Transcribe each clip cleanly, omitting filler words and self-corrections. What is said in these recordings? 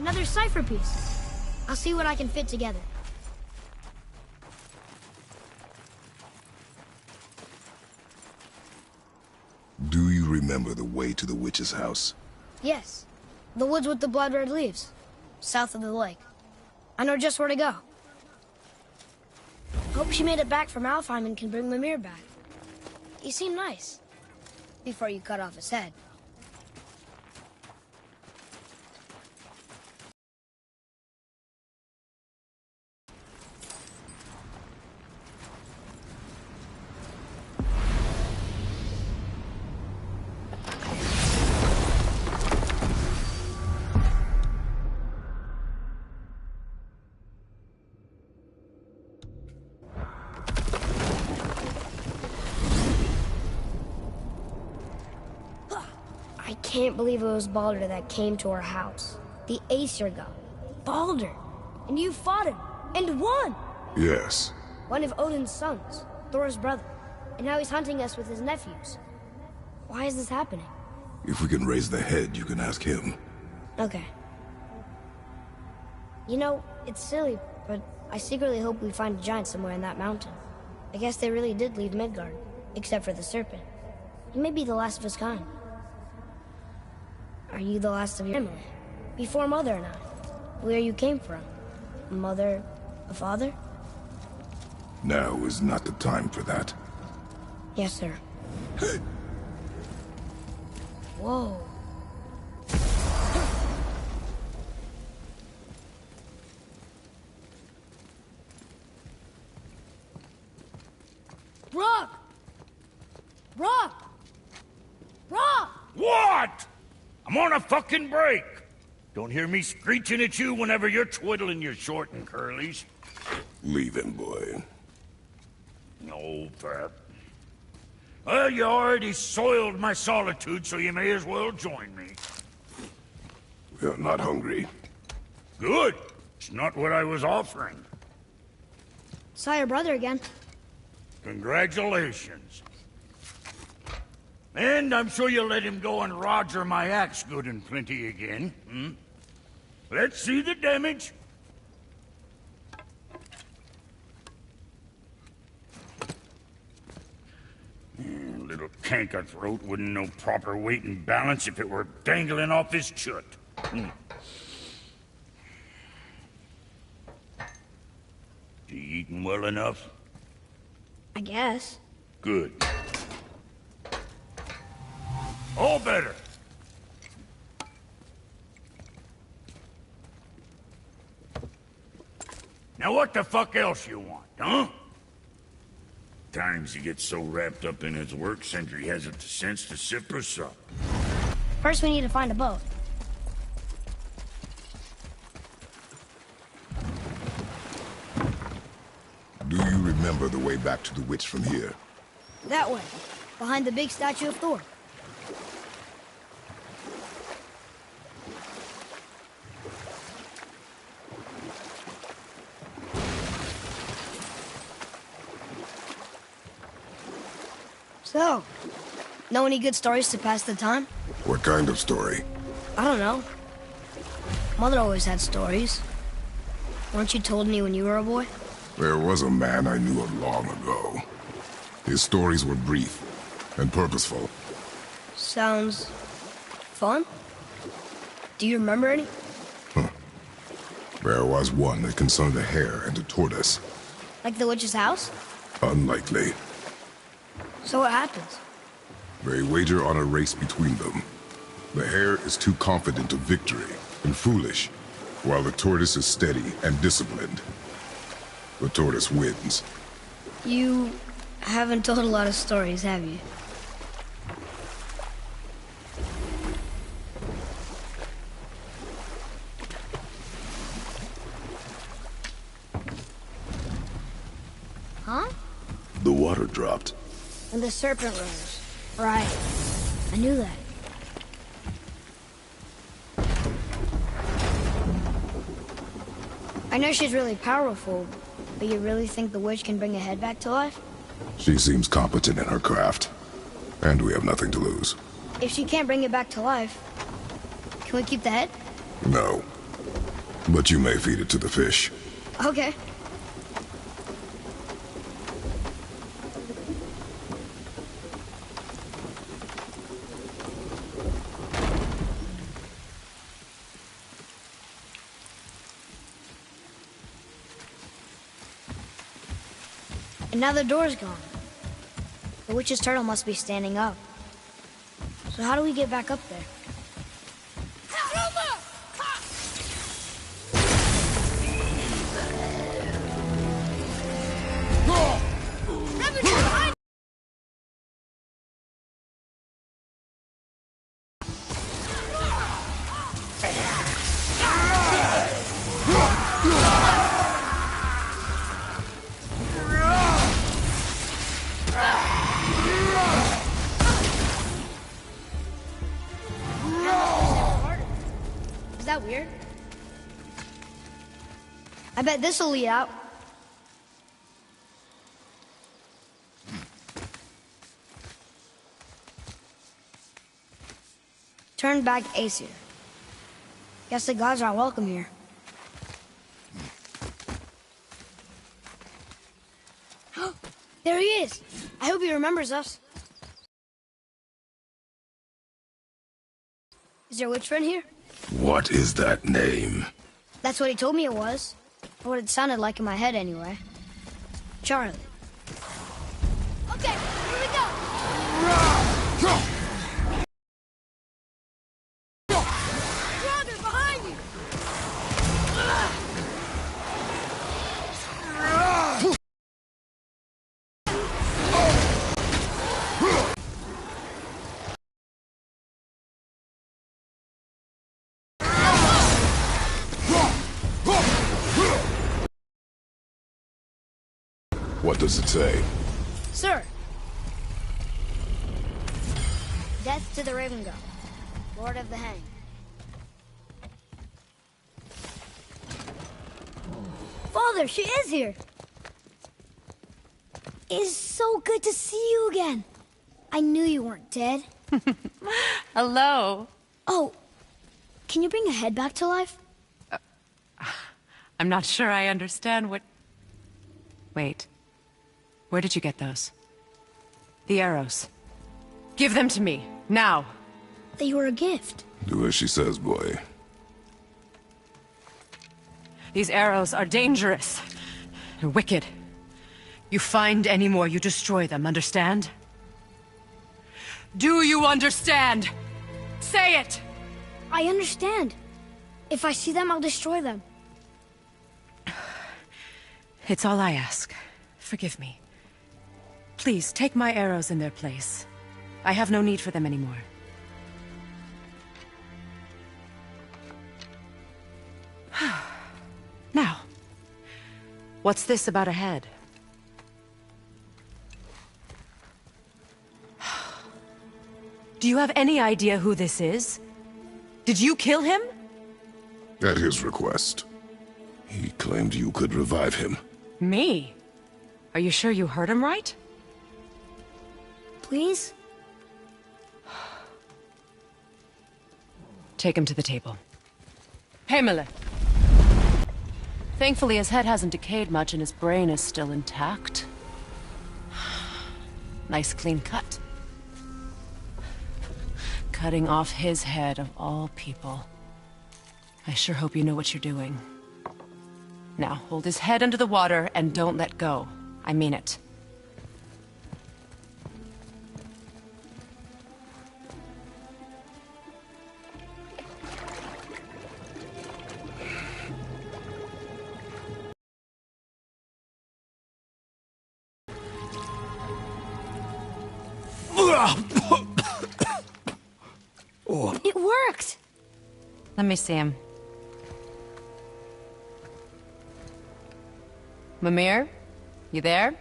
Another cipher piece. I'll see what I can fit together. Do you remember the way to the witch's house? Yes. The woods with the blood-red leaves. South of the lake. I know just where to go. Hope she made it back from Alfheim and can bring Mimir back. He seemed nice. Before you cut off his head. I can't believe it was Baldur that came to our house. The Aesir god. Baldur! And you fought him, and won! Yes. One of Odin's sons, Thor's brother. And now he's hunting us with his nephews. Why is this happening? If we can raise the head, you can ask him. Okay. You know, it's silly, but I secretly hope we find a giant somewhere in that mountain. I guess they really did leave Midgard, except for the serpent. He may be the last of his kind. Are you the last of your family? Before Mother and I. Where you came from? A mother, a father? Now is not the time for that. Yes, sir. Whoa. Rock! Rock! Rock! What? I'm on a fucking break. Don't hear me screeching at you whenever you're twiddling your short and curlies. Leave him, boy. No, Pep. Well, you already soiled my solitude, so you may as well join me. We're not hungry. Good. It's not what I was offering. Saw your brother again. Congratulations. And I'm sure you'll let him go and roger my axe good and plenty again, hmm? Let's see the damage. Little canker-throat wouldn't know proper weight and balance if it were dangling off his chut. You eating well enough? I guess. Good. All better. Now what the fuck else you want, huh? Times he gets so wrapped up in his work, Sentry hasn't the sense to sift for sup. First we need to find a boat. Do you remember the way back to the witch from here? That way. Behind the big statue of Thor. So, know any good stories to pass the time? What kind of story? I don't know. Mother always had stories. Weren't you told any when you were a boy? There was a man I knew of long ago. His stories were brief and purposeful. Sounds fun? Do you remember any? There was one that concerned a hare and a tortoise. Like the witch's house? Unlikely. So what happens? They wager on a race between them. The hare is too confident of victory and foolish, while the tortoise is steady and disciplined. The tortoise wins. You haven't told a lot of stories, have you? Huh? The water dropped. And the serpent rose. Right. I knew that. I know she's really powerful, but you really think the witch can bring a head back to life? She seems competent in her craft, and we have nothing to lose. If she can't bring it back to life, can we keep the head? No. But you may feed it to the fish. Okay. And now the door's gone. The witch's turtle must be standing up. So how do we get back up there? Is that weird? I bet this'll lead out. Turn back Aesir. Guess the gods aren't welcome here. There he is! I hope he remembers us. Is there a witch friend here? What is that name? That's what he told me it was. Or what it sounded like in my head, anyway. Charlie. Okay, here we go! Brother, behind you! What does it say? Sir! Death to the Raven God, Lord of the Hang. Father, she is here! It's so good to see you again. I knew you weren't dead. Hello. Oh, can you bring a head back to life? I'm not sure I understand what... Wait. Where did you get those? The arrows. Give them to me, now. They were a gift. Do as she says, boy. These arrows are dangerous. They're wicked. You find any more, you destroy them, understand? Do you understand? Say it! I understand. If I see them, I'll destroy them. It's all I ask. Forgive me. Please, take my arrows in their place. I have no need for them anymore. Now, what's this about a head? Do you have any idea who this is? Did you kill him? At his request. He claimed you could revive him. Me? Are you sure you heard him right? Please? Take him to the table. Himmler! Thankfully, his head hasn't decayed much and his brain is still intact. Nice clean cut. Cutting off his head of all people. I sure hope you know what you're doing. Now, hold his head under the water and don't let go. I mean it. It worked! Let me see him. Mimir? You there?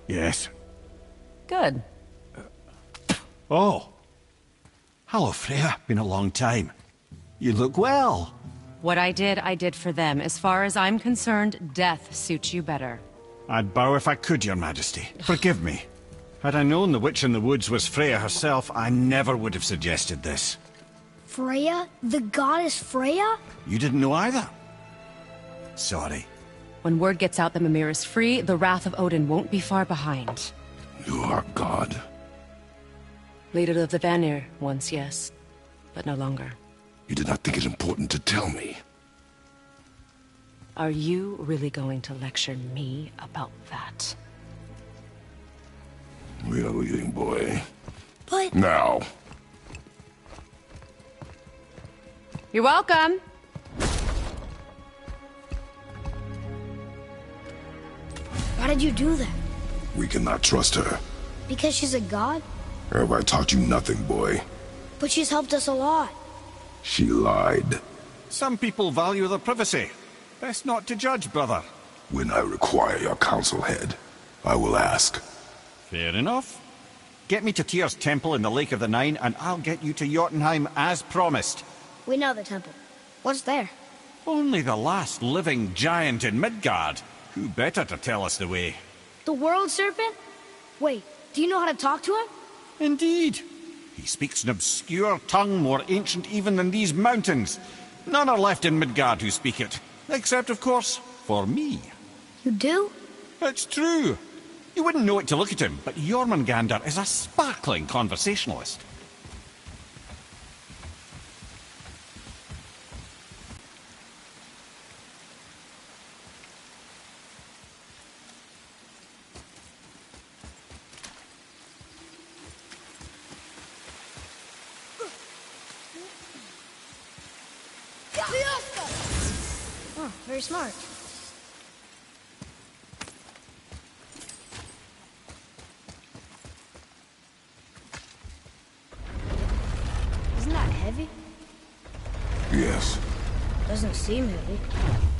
Yes. Good. Oh. Hello, Freya. Been a long time. You look well. What I did for them. As far as I'm concerned, death suits you better. I'd bow if I could, Your Majesty. Forgive me. Had I known the witch in the woods was Freya herself, I never would have suggested this. Freya? The goddess Freya? You didn't know either? Sorry. When word gets out that Mimir is free, the wrath of Odin won't be far behind. You are God. Leader of the Vanir, once, yes. But no longer. You did not think it important to tell me. Are you really going to lecture me about that? We are leaving, boy. But... Now. You're welcome! Why did you do that? We cannot trust her. Because she's a god? Have I taught you nothing, boy? But she's helped us a lot. She lied. Some people value their privacy. Best not to judge, brother. When I require your council head, I will ask. Fair enough. Get me to Tyr's temple in the Lake of the Nine, and I'll get you to Jotunheim as promised. We know the temple. What's there? Only the last living giant in Midgard. Who better to tell us the way? The world serpent? Wait, do you know how to talk to him? Indeed. He speaks an obscure tongue more ancient even than these mountains. None are left in Midgard who speak it. Except, of course, for me. You do? It's true. You wouldn't know it to look at him, but Jormungandr is a sparkling conversationalist. Oh, very smart. Isn't that heavy? Yes. Doesn't seem heavy.